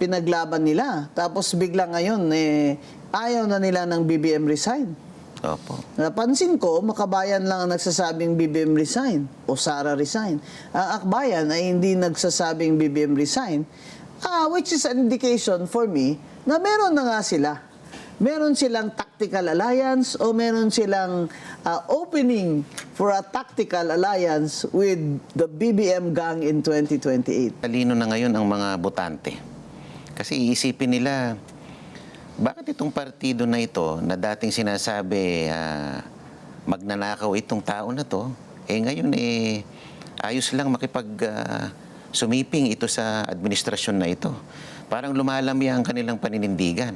pinaglaban nila. Tapos bigla ngayon, ayaw na nila ng BBM resign. Opo. Napansin ko, Makabayan lang ang nagsasabing BBM resign o Sara resign. Ang Akbayan ay hindi nagsasabing BBM resign, which is an indication for me na meron na nga sila. Meron silang tactical alliance o meron silang opening for a tactical alliance with the BBM gang in 2028. Talino na ngayon ang mga botante. Kasi iisipin nila, bakit itong partido na ito na dating sinasabi magnanakaw itong tao na to, ngayon ayos lang sumiping ito sa administrasyon na ito. Parang lumalami ang kanilang paninindigan.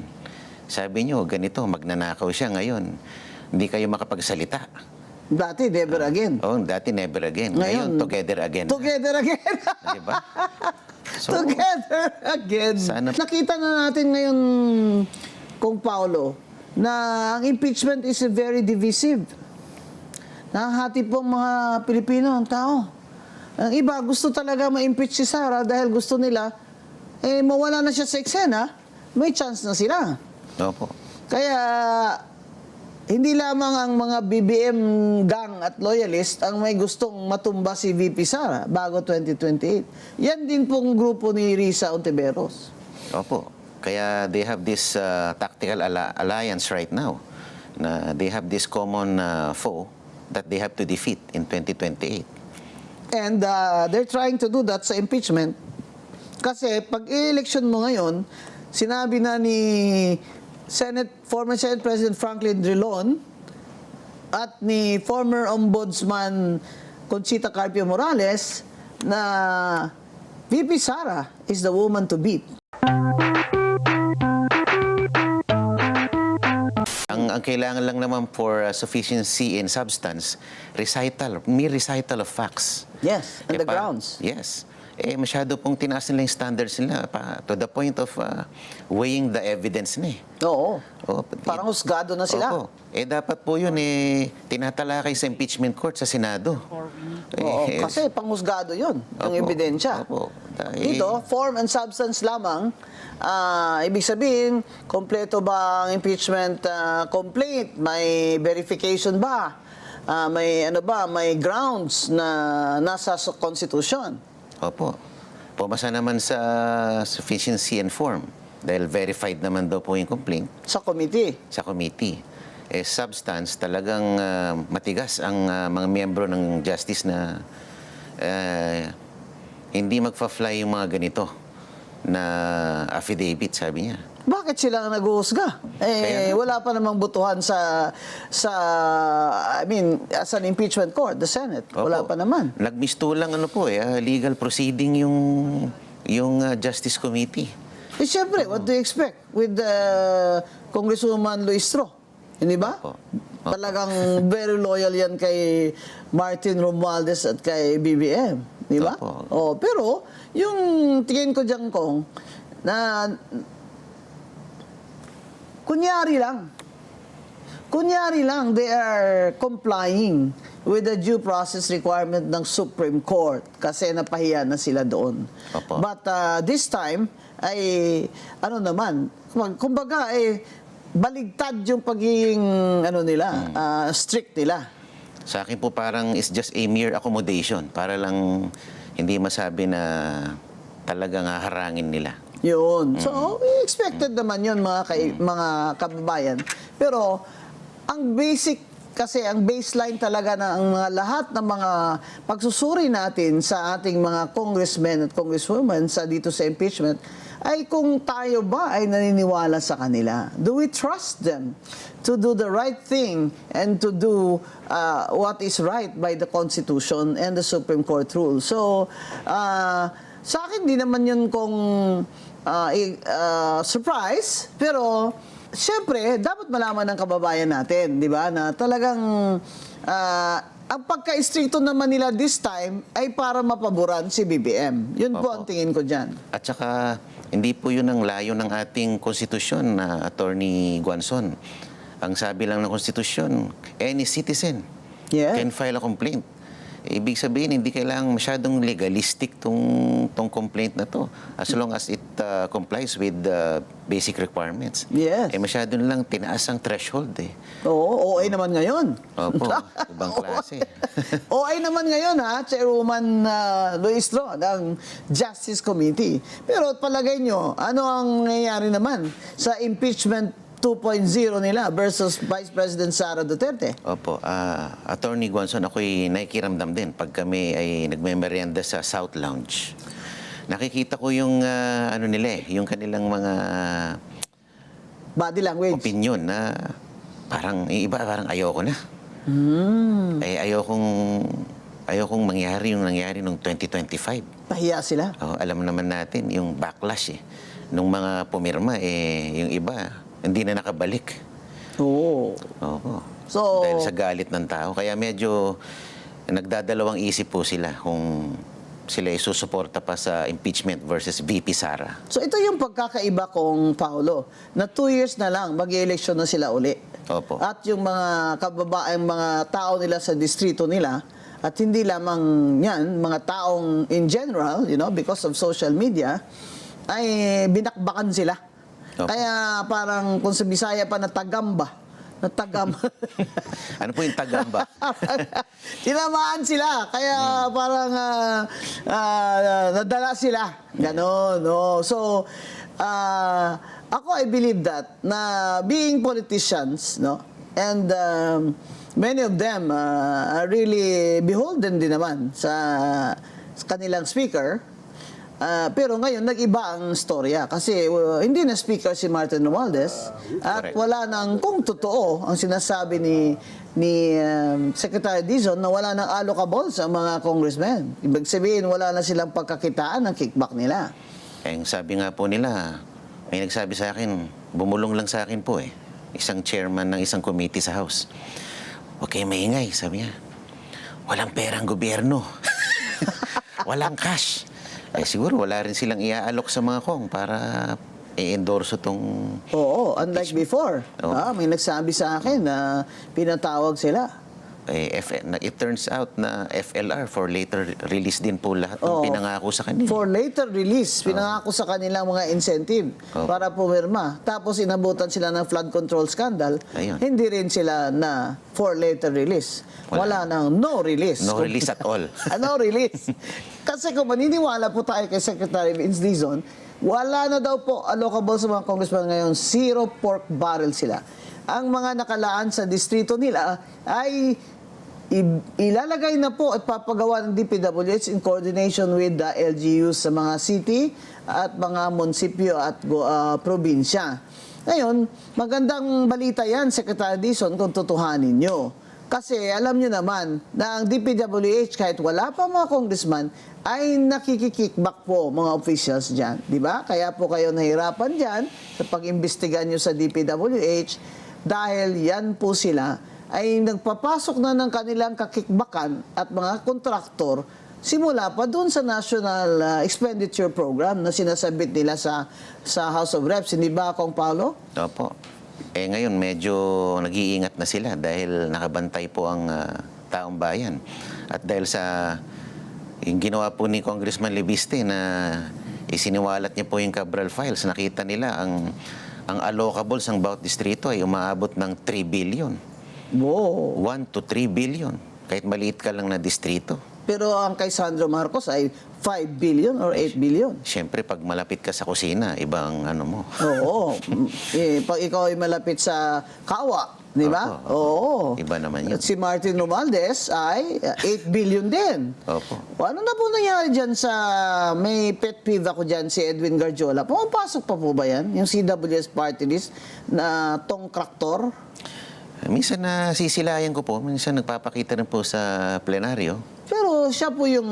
Sabi nyo, ganito, magnanakaw siya ngayon. Hindi kayo makapagsalita. Dati, never again. Oo, dati never again. Ngayon together again. Together again. Diba? So, Together again. Sana... Nakita na natin ngayon, Kung Paulo, na ang impeachment is very divisive. Nakahati po ang mga Pilipino, ang tao. Ang iba, gusto talaga ma-impeach si Sara dahil gusto nila, mawala na siya sa eksena, may chance na sila. Opo. Kaya, hindi lamang ang mga BBM gang at loyalist ang may gustong matumba si VP Sara bago 2028. Yan din pong grupo ni Risa Ontiveros. Opo. Kaya they have this tactical alliance right now. They have this common foe that they have to defeat in 2028. And they're trying to do that sa impeachment. Kasi pag i-election mo ngayon, sinabi na ni former Senate President Franklin Drilon at ni former Ombudsman Conchita Carpio Morales na VP Sara is the woman to beat. Ang kailangan lang naman for sufficiency in substance, mere recital of facts. Yes, and the grounds. Yes. Masyado pong tinaas nila yung standards nila to the point of weighing the evidence na Oo. Parang husgado na sila. Opo. Dapat po yun tinatalakay sa impeachment court sa Senado. Oo, kasi panghusgado yun, yung ebidensya. Opo. Dito, form and substance lamang. Ibig sabihin, kompleto ba ang impeachment complaint? May verification ba? May grounds na nasa Constitution? Opo. Pumasa naman sa sufficiency and form dahil verified naman daw po yung complaint. Sa committee? Sa committee. Substance, talagang matigas ang mga miyembro ng justice na hindi magfa-fly yung mga ganito na affidavit, sabi niya. Bakit sila ang nag-uusga? Wala pa namang butuhan as an impeachment court, the Senate. Opo. Wala pa naman. Nagmistulang legal proceeding yung Justice Committee. Siyempre, what do you expect with Congresswoman Luistro? Hindi ba? Opo. Talagang very loyal yan kay Martin Romualdez at kay BBM. Di ba? Pero, yung tingin ko dyan, Kong, na kunyari lang, they are complying with the due process requirement ng Supreme Court kasi napahiya na sila doon. Opo. But this time, kumbaga, baligtad yung pagiging, strict nila. Sa akin po parang it's just a mere accommodation para lang hindi masabi na talagang haharangin nila. Yun. So, expected naman yun mga kababayan. Pero, ang baseline talaga ng mga lahat ng mga pagsusuri natin sa ating mga congressmen at congresswomen dito sa impeachment ay kung tayo ba ay naniniwala sa kanila. Do we trust them to do the right thing and to do what is right by the Constitution and the Supreme Court rules? So, sa akin, di naman yun kung surprise, pero siyempre, dapat malaman ng kababayan natin, di ba, na talagang ang pagka-istrikto naman nila this time ay para mapaboran si BBM. Yun po ang tingin ko dyan. At saka, hindi po yun ang layo ng ating konstitusyon na Attorney Guanzon. Ang sabi lang ng konstitusyon, any citizen can file a complaint. Ibig sabihin, hindi kailangang masyadong legalistic tong complaint na to. As long as it complies with the basic requirements. Yes. Masyado lang tinaas ang threshold eh. Oo, OA naman ngayon. Opo, ibang klase. OA naman ngayon ha, Chairwoman Luis Tro ng Justice Committee. Pero palagay nyo, ano ang nangyayari naman sa impeachment 2.0 nila versus Vice President Sara Duterte? Opo, Attorney Guanzon, ako'y nakikiramdam din pag kami ay nagmemeryenda sa South Lounge. Nakikita ko yung ano nila yung kanilang mga Body language. opinion na parang iba, parang ayoko na. Ayokong mangyari yung nangyari noong 2025. Pahiya sila. Alam naman natin yung backlash nung mga pumirma yung iba hindi na nakabalik. Oo. Oo. So, Dahil sa galit ng tao. Kaya medyo nagdadalawang isip po sila kung sila ay susuporta pa sa impeachment versus VP Sara. so ito yung pagkakaiba kong Paolo, na 2 years na lang, mag-election na sila uli. Opo. At yung mga kababaeng mga tao nila sa distrito nila, at hindi lamang yan, mga taong in general, because of social media, ay binakbakan sila. Opo. Kaya parang kung sa Bisaya pa natagamba. Ano po yung tagambak? Tinamaan sila. Kaya parang nadala sila. Ganon. No? So, ako I believe that na being politicians, no? And many of them are really beholden din naman sa kanilang speaker. Pero ngayon, nag-iba ang storya kasi hindi na speaker si Martin Romualdez at Correct. wala nang, kung totoo, ang sinasabi ni Secretary Dizon na wala nang allocable sa mga congressmen. Ibig sabihin, wala na silang pagkakitaan ng kickback nila. Yung sabi nga po nila, may nagsabi sa akin, bumulong lang sa akin po isang chairman ng isang committee sa House. Okay, maingay, sabi niya. Walang perang gobyerno. Walang cash. Siguro wala rin silang iaalok sa mga kong para i-endorso tong... Oo, unlike before. Oo. May nagsabi sa akin na pinatawag sila. It turns out na FLR for later release din po lahat ng Oo. pinangako sa kanila. For later release, pinangako sa kanilang mga incentive Oo. para pumirma. Tapos inabutan sila ng flood control scandal. Ayun. Hindi rin sila na for later release. Wala nang no release. No release at all. No release. Kasi kung maniniwala po tayo kay Secretary Vince Dizon, wala na daw po allocable sa mga congressman ngayon, 0 pork barrel sila. Ang mga nakalaan sa distrito nila ay ilalagay na po at papagawa ng DPWH in coordination with the LGUs sa mga city at mga munisipyo at probinsya. Ngayon, magandang balita yan, Secretary Dizon, kung tutuhanin nyo. Kasi alam nyo naman na ang DPWH, kahit wala pa mga congressman, ay nakikikickback po mga officials dyan. Di ba? Kaya po kayo nahirapan dyan sa pag-imbestigan nyo sa DPWH dahil yan po sila ay nagpapasok na ng kanilang kakikbakan at mga kontraktor simula pa doon sa National Expenditure Program na sinasabit nila sa House of Reps. Hindi ba, Kong Paolo? Opo. Ngayon, medyo nag-iingat na sila dahil nakabantay po ang taong bayan. At dahil sa yung ginawa po ni Congressman Lebiste na isiniwalat niya po yung Cabral Files, nakita nila ang allocables ng bawat distrito ay umaabot ng 3 billion. Wow. 1 to 3 billion. Kahit maliit ka lang na distrito. Pero ang kay Sandro Marcos ay 5 billion or 8 billion. Siyempre, pag malapit ka sa kusina, ibang ano mo. Oo. Pag ikaw ay malapit sa kawa, di ba? Opo. Oo. Iba naman yun. At si Martin Romualdez ay 8 billion din. Opo. Ano na po nangyari dyan sa, may pet peeve ako dyan, si Edwin Garjola. Pumapasok pa po ba yan? Yung CWS party list na tongkraktor? Minsan nasisilayan ko po. Minsan nagpapakita rin po sa plenaryo. Pero siya po yung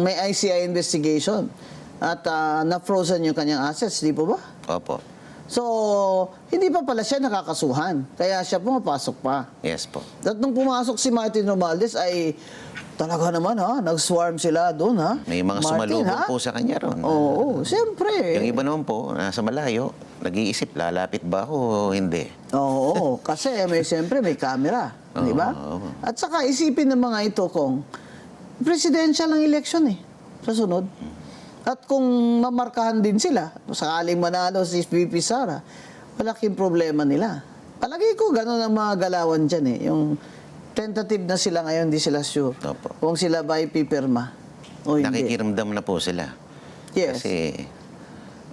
may ICI investigation at na-frozen yung kanyang assets, di po ba? Opo. So, hindi pa pala siya nakakasuhan. Kaya siya pumapasok pa. Yes po. At nung pumasok si Martin Romualdez ay talaga naman nag-swarm sila doon May mga Martin, sumalubong po sa kanya ron. Oo, siyempre. Yung iba naman po, nasa malayo, nag-iisip, lalapit ba ako o hindi? Oo, kasi siyempre may camera, di ba? Oo. At saka isipin ng mga ito kung presidential ang election sa sunod. At kung mamarkahan din sila, sakaling manalo si VP Sara, malaking problema nila. Palagi ko ganun ang mga galawan dyan Yung tentative na sila ngayon, di sila sure. Opo. Kung sila ba ipipirma o hindi. Nakikiramdam na po sila. Yes. Kasi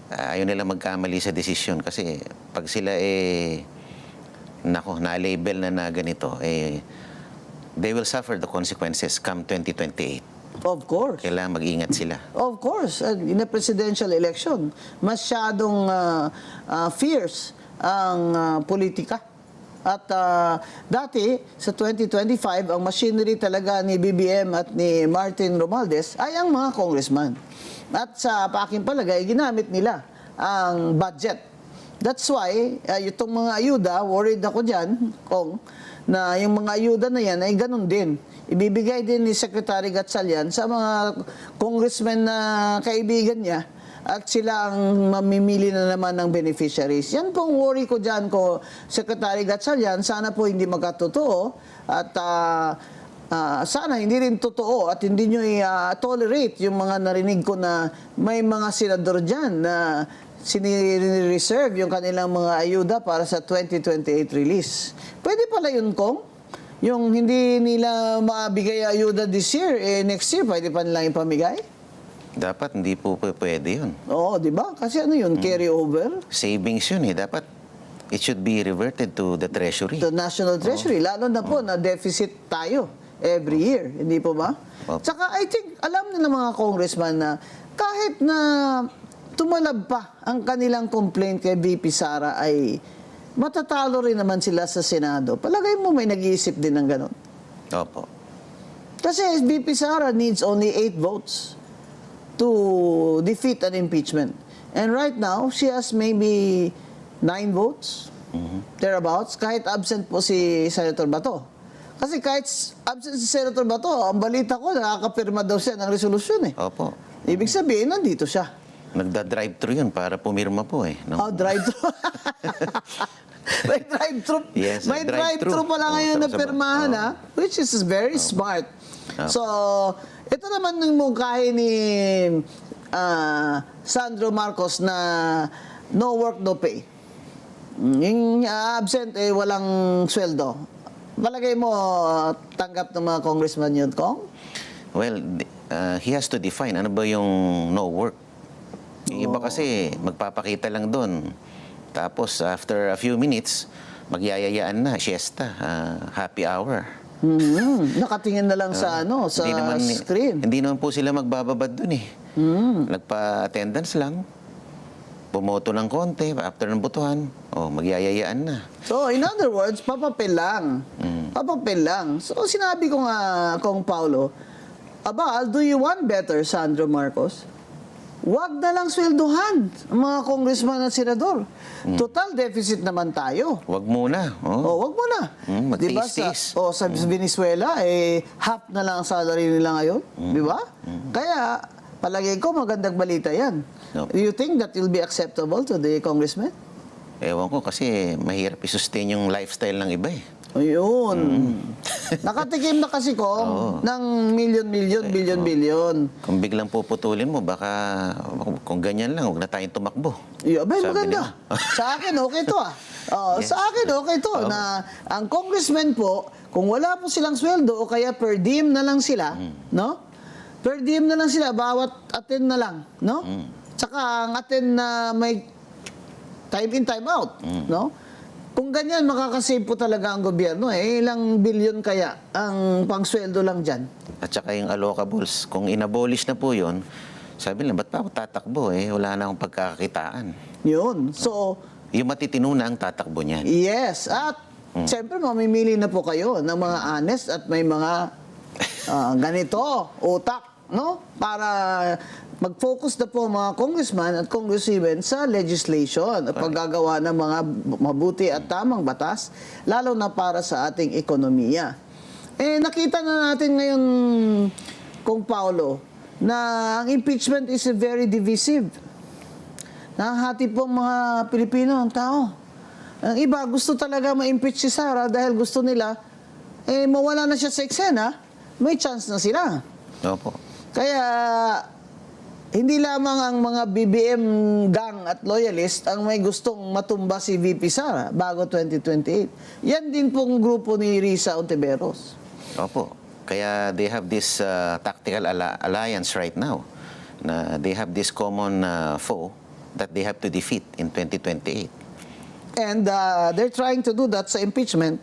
ayaw nila magkamali sa desisyon. Kasi pag sila na-label na ganito, they will suffer the consequences come 2028. Of course. Kailangan mag-ingat sila. Of course. In a presidential election, masyadong fierce ang politika. At dati, sa 2025, ang machinery talaga ni BBM at ni Martin Romualdez ay ang mga congressman. At sa aking palagay, ginamit nila ang budget. That's why, itong mga ayuda, worried ako dyan, Kong, na yung mga ayuda na yan ay ganun din. Ibibigay din ni Secretary Gatchalian sa mga congressmen na kaibigan niya at sila ang mamimili na naman ng beneficiaries. Yan pong worry ko dyan ko, Secretary Gatchalian, sana po hindi magkatotoo at sana hindi rin totoo at hindi nyo i-tolerate yung mga narinig ko na may mga senador dyan na sinireserve yung kanilang mga ayuda para sa 2028 release. Pwede pala yun, Kong? Yung hindi nila mabigay ayuda this year, next year, pwede pa nilang ipamigay? Dapat hindi po pwede yun. Oo, di ba? Kasi ano yun, carry over? Savings yun Dapat it should be reverted to the treasury. The National Treasury. Lalo na po na deficit tayo every year. Hindi po ba? Tsaka I think, alam nila mga congressman na kahit na tumalab pa ang kanilang complaint kay VP Sara ay matatalo rin naman sila sa Senado. Palagay mo may nag-iisip din ng ganon. Opo. Kasi VP Sara needs only 8 votes to defeat an impeachment. And right now, she has maybe 9 votes, thereabouts, kahit absent po si Senator Bato. Kasi kahit absent si Senator Bato, ang balita ko, nakakapirma daw siya ng resolusyon Opo. Ibig sabihin, nandito siya. Nagda-drive-thru yun para pumirma po Oh, drive-thru. May drive-thru. Yes, may drive-thru pala ngayon na pirmahan, which is very smart. So, ito naman ng mungkahi ni Sandro Marcos na no work, no pay. Yung absent, walang sweldo. Palagay mo, tanggap ng mga congressman yun, Kong? Well, he has to define ano ba yung no work. Yung iba kasi magpapakita lang doon. Tapos after a few minutes, magyayayaan na, siesta, happy hour. Nakatingin na lang sa sa screen. Hindi naman po sila magbababad doon Nagpa-attendance lang. Bumoto ng konti, after ng botohan, magyayayaan na. So, in other words, papapel lang. Papapel lang. So, sinabi ko nga, Kong Paulo, Abal, do you want better, Sandro Marcos? Huwag na lang swelduhan ang mga congressman at senador. Total deficit naman tayo. Huwag muna. Huwag muna. Magtiis-tiis. Sa Venezuela, half na lang ang salary nila ngayon. Di ba? Kaya, palagay ko, magandang balita yan. Nope. Do you think that will be acceptable to the congressman? Ewan ko kasi mahirap i-sustain yung lifestyle ng iba Ayun. Nakatikim na kasi ko ng billion. Kung biglang puputulin mo, baka kung ganyan lang, huwag na tayong tumakbo. Abay, Sabi maganda. Sa akin, okay to Yes. Sa akin, okay to. Na ang congressman po, kung wala po silang sweldo o kaya per diem na lang sila, no? Per diem na lang sila, bawat attend na lang, no? Tsaka ang attend na may time in, time out, no? Kung ganyan, makakasave po talaga ang gobyerno. Ilang bilyon kaya ang pangsweldo lang dyan? At saka yung allocables, kung inabolish na po yun, sabi nila, ba't pa ako tatakbo wala na akong pagkakakitaan. Yun. So, yung matitino na ang tatakbo niyan. yes. At, siyempre, mamimili na po kayo ng mga honest at may mga ganito, utak, no? Para mag-focus na po mga congressman at congresswomen sa legislation at paggagawa ng mga mabuti at tamang batas, lalo na para sa ating ekonomiya. Nakita na natin ngayon, Kong Paulo, na ang impeachment is very divisive. Nakahati po mga Pilipino ang tao. Ang iba, gusto talaga ma-impeach si Sara dahil gusto nila, mawala na siya sa eksena, may chance na sila. Opo. Kaya, hindi lamang ang mga BBM gang at loyalist ang may gustong matumba si VP Sara bago 2028. Yan din pong grupo ni Risa Ontiveros. Opo. Kaya they have this tactical alliance right now. Na they have this common foe that they have to defeat in 2028. And they're trying to do that sa impeachment.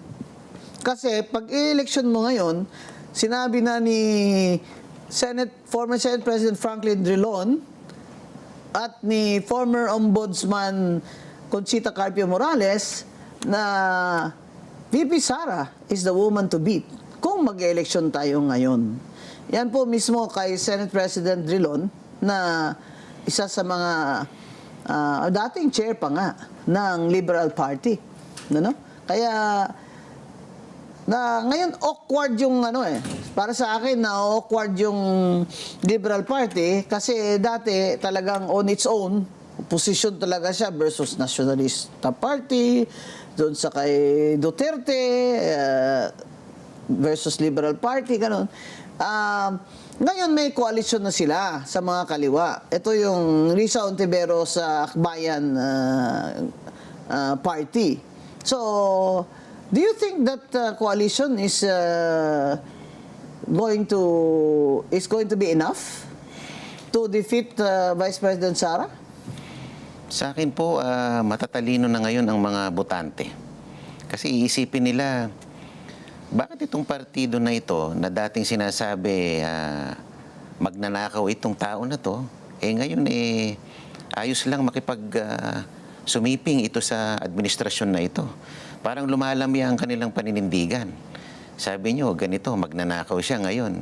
Kasi pag election mo ngayon, sinabi na ni former Senate President Franklin Drilon at ni former Ombudsman Conchita Carpio Morales na VP Sara is the woman to beat kung mag-election tayo ngayon. Yan po mismo kay Senate President Drilon na isa sa mga dating chair pa nga ng Liberal Party. Ano? Kaya ngayon awkward yung para sa akin na awkward yung Liberal Party kasi dati talagang on its own position talaga siya versus Nationalista Party doon sa kay Duterte versus Liberal Party ganun. Ngayon may koalisyon na sila sa mga kaliwa. Ito yung Risa Ontiveros sa Akbayan Party. So do you think that coalition is going to be enough to defeat Vice President Sara? Sa akin po, matatalino na ngayon ang mga botante. Kasi iisipin nila, bakit itong partido na ito na dating sinasabi magnanakaw itong tao na to, ngayon ayos lang sumiping ito sa administrasyon na ito. Parang lumalami ang kanilang paninindigan. Sabi nyo, ganito, magnanakaw siya ngayon.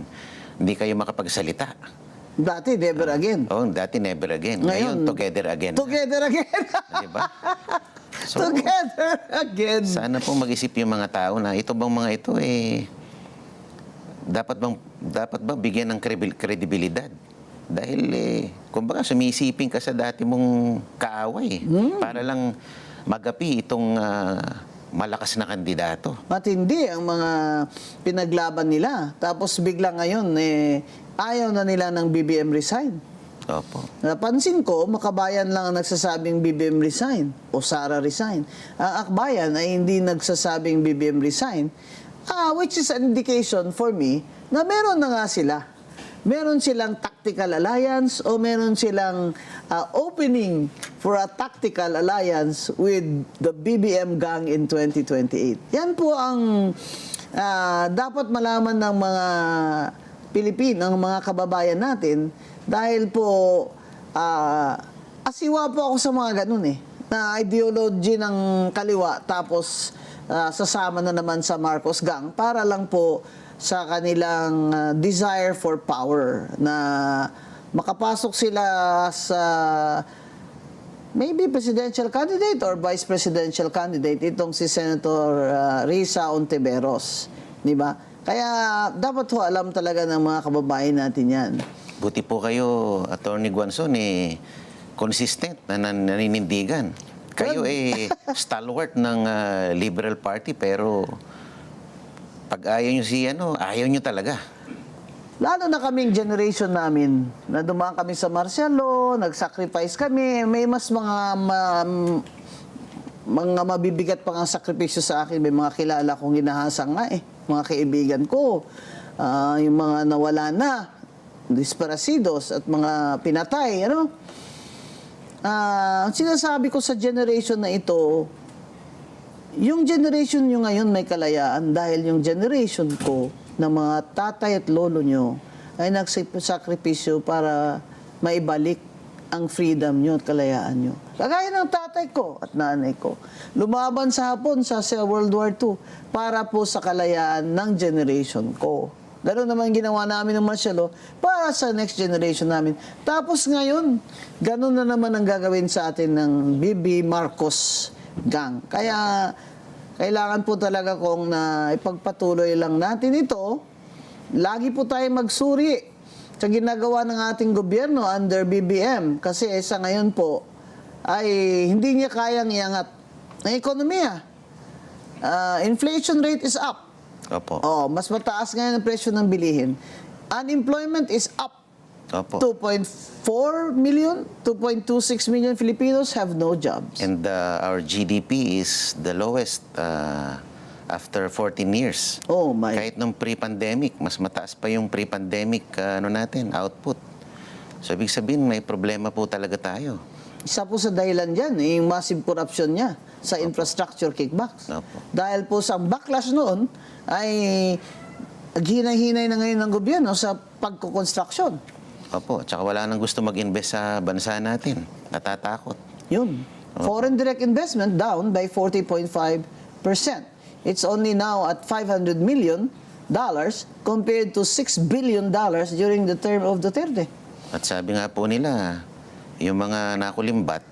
Hindi kayo makapagsalita. Dati, never again. Dati never again. Ngayon together again. Together again. Diba? So, Together again. sana po mag-isip yung mga tao na ito bang mga ito dapat ba bigyan ng kredibilidad? Dahil kumbaga sumisiping ka sa dati mong kaaway para lang magapi itong malakas na kandidato. Matindi ang mga pinaglaban nila. Tapos bigla ngayon, ayaw na nila ng BBM resign. Opo. Napansin ko, Makabayan lang ang nagsasabing BBM resign o Sara resign. Ang Akbayan ay hindi nagsasabing BBM resign, which is an indication for me na meron na nga sila. Meron silang tactical alliance o meron silang opening for a tactical alliance with the BBM gang in 2028. Yan po ang dapat malaman ng mga Pilipino, ng mga kababayan natin dahil po asiwa po ako sa mga ganun na ideology ng kaliwa tapos sasama na naman sa Marcos gang para lang po sa kanilang desire for power na makapasok sila sa maybe presidential candidate or vice presidential candidate itong si Senator Risa Ontiveros, di ba? Kaya dapat ho alam talaga ng mga kababayan natin yan. Buti po kayo, Attorney Guanzon, consistent na naninindigan. Kayo stalwart ng Liberal Party pero pag ayaw nyo ayaw nyo talaga. Lalo na kaming generation namin, na dumaan kami sa martial law, nag-sacrifice kami, may mas mga mabibigat pa nga sakripisyo sa akin. May mga kilala kong ginahasang nga mga kaibigan ko, yung mga nawala na, disparasidos at mga pinatay, ang sinasabi ko sa generation na ito, yung generation nyo ngayon may kalayaan dahil yung generation ko ng mga tatay at lolo nyo ay nagsakripisyo para maibalik ang freedom nyo at kalayaan nyo. Kagaya ng tatay ko at nanay ko. Lumaban sa Hapon sa World War II para po sa kalayaan ng generation ko. Ganoon naman ginawa namin ng martial law para sa next generation namin. Tapos ngayon, ganoon na naman ang gagawin sa atin ng BB Marcos gang. Kaya kailangan po talaga kung na ipagpatuloy lang natin ito. Lagi po tayo magsuri sa ginagawa ng ating gobyerno under BBM kasi sa ngayon po ay hindi niya kayang iangat ang ekonomiya. Inflation rate is up. Opo. Mas mataas ngayon ang presyo ng bilihin. Unemployment is up. Opo. 2.4 million, 2.26 million Filipinos have no jobs. And our GDP is the lowest after 14 years. Oh my. Kahit nung pre-pandemic, mas mataas pa yung pre-pandemic natin, output. So, ibig sabihin, may problema po talaga tayo. Isa po sa dahilan dyan, yung massive corruption niya sa infrastructure kickbacks. Opo. Dahil po sa backlash noon, ay hinay-hinay na ngayon ng gobyerno sa pagkukonstruksyon. Opo, tsaka wala nang gusto mag-invest sa bansa natin. Natatakot. Yun. Foreign direct investment down by 40.5%. It's only now at $500 million compared to $6 billion during the term of Duterte. At sabi nga po nila, yung mga nakulimbat,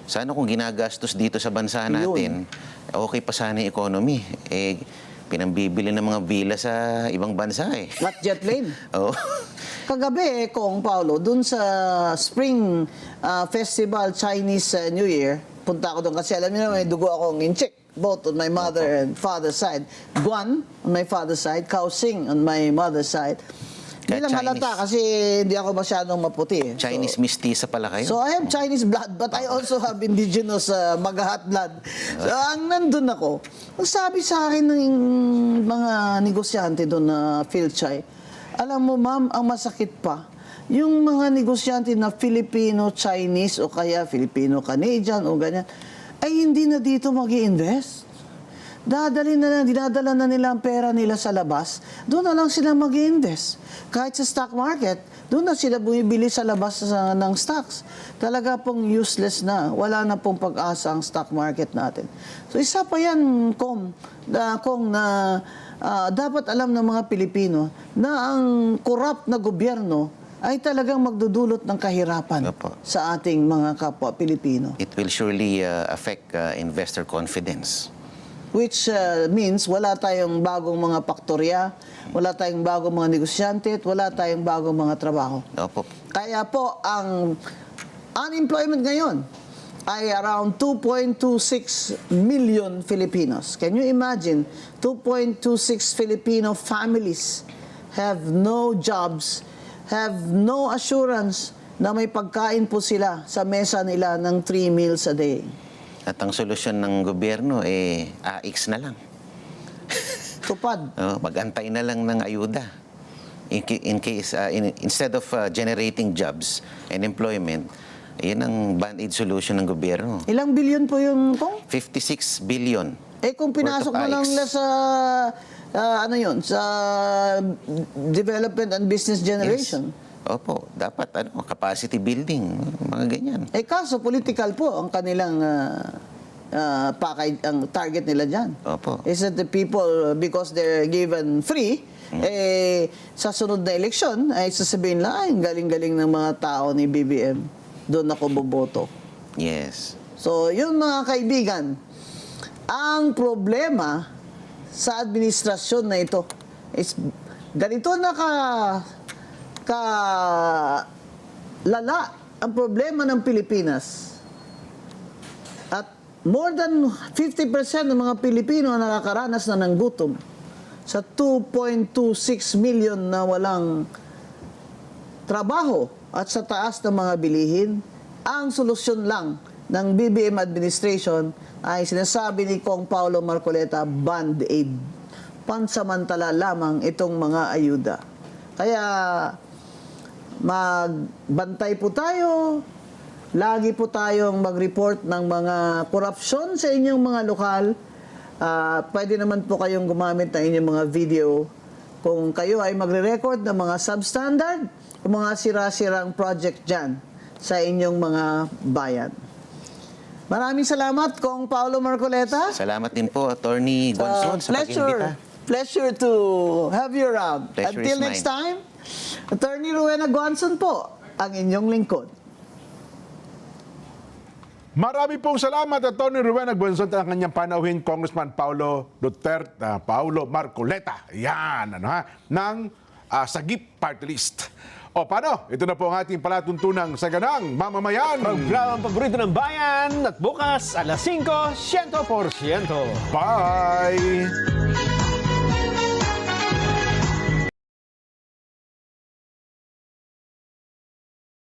sana kung ginagastos dito sa bansa natin, okay pa sana yung economy. Eh, pinambibili ng mga villa sa ibang bansa eh. Not jet plane. Oo. Kagabi, Kong Paulo, dun sa Spring Festival Chinese New Year, punta ako doon kasi alam niyo naman, may dugo akong incheck, both on my mother and father's side. Guan on my father's side, Kaohsing on my mother's side. Hindi lang halata kasi hindi ako masyadong maputi. Chinese mestiza pala kayo? So I have Chinese blood, but I also have indigenous Magahat blood. So ang nandun ako, sabi sa akin ng mga negosyante doon na Philchay, alam mo ma'am, ang masakit pa, yung mga negosyante na Filipino-Chinese o kaya Filipino-Canadian o ganyan, ay hindi na dito mag-i-invest. Dinadala na nila ang pera nila sa labas, doon na lang sila mag-i-invest. Kahit sa stock market, doon na sila bumibili sa labas ng stocks. Talaga pong useless na. Wala na pong pag-asa ang stock market natin. So isa pa yan, Kong, na dapat alam ng mga Pilipino na ang corrupt na gobyerno ay talagang magdudulot ng kahirapan Opo. sa ating mga kapwa Pilipino. It will surely affect investor confidence. Which means wala tayong bagong mga paktorya, wala tayong bagong mga negosyante, at wala tayong bagong mga trabaho. Opo. Kaya po, ang unemployment ngayon ay around 2.26 million Filipinos. Can you imagine? 2.26 Filipino families have no jobs, have no assurance na may pagkain po sila sa mesa nila ng 3 meals a day. At ang solusyon ng gobyerno, AX na lang. Tupad. Mag-antay na lang ng ayuda. Instead of generating jobs and employment, yan ang band-aid solution ng gobyerno. Ilang bilyon po yung Kong? 56 billion. Kung pinasok worth of na lang AX. nila sa sa development and business generation. Yes. Opo, dapat capacity building, mga ganyan. Kaso political po ang kanilang ang target nila dyan. Opo. Is that the people, because they're given free, sa sunod na eleksyon, ay sasabihin lang, ay, galing-galing ng mga tao ni BBM. Doon ako boboto. Yes. So, yun mga kaibigan, ang problema sa administrasyon na ito is ganito lala ang problema ng Pilipinas. At more than 50% ng mga Pilipino ang nakakaranas na ng gutom sa 2.26 million na walang trabaho at sa taas ng mga bilihin. Ang solusyon lang ng BBM administration ay sinasabi ni Kong Paulo Marcoleta, band-aid. Pansamantala lamang itong mga ayuda. Kaya magbantay po tayo, lagi po tayong mag-report ng mga korupsyon sa inyong mga lokal. Pwede naman po kayong gumamit ng inyong mga video kung kayo ay magre-record ng mga substandard o mga sira-sirang project dyan sa inyong mga bayan. Maraming salamat, Kong Paulo Marcoleta. Salamat din po, Attorney Gonzon, sa pag-imbita. Pleasure to have you around. Pleasure Until is next mine. time, Attorney Rowena Gonzon po, ang inyong lingkod. Marami pong salamat, Atty. Rowena Gonzon, ang kanyang panauhin, Congressman Paulo Duterte, Paulo Marcoleta. Yan, ng Sagip Party List. O paano? Ito na po ang ating palatuntunang sa ganang mamamayan. Programang paborito ng bayan at bukas alas 5, 100%. Bye!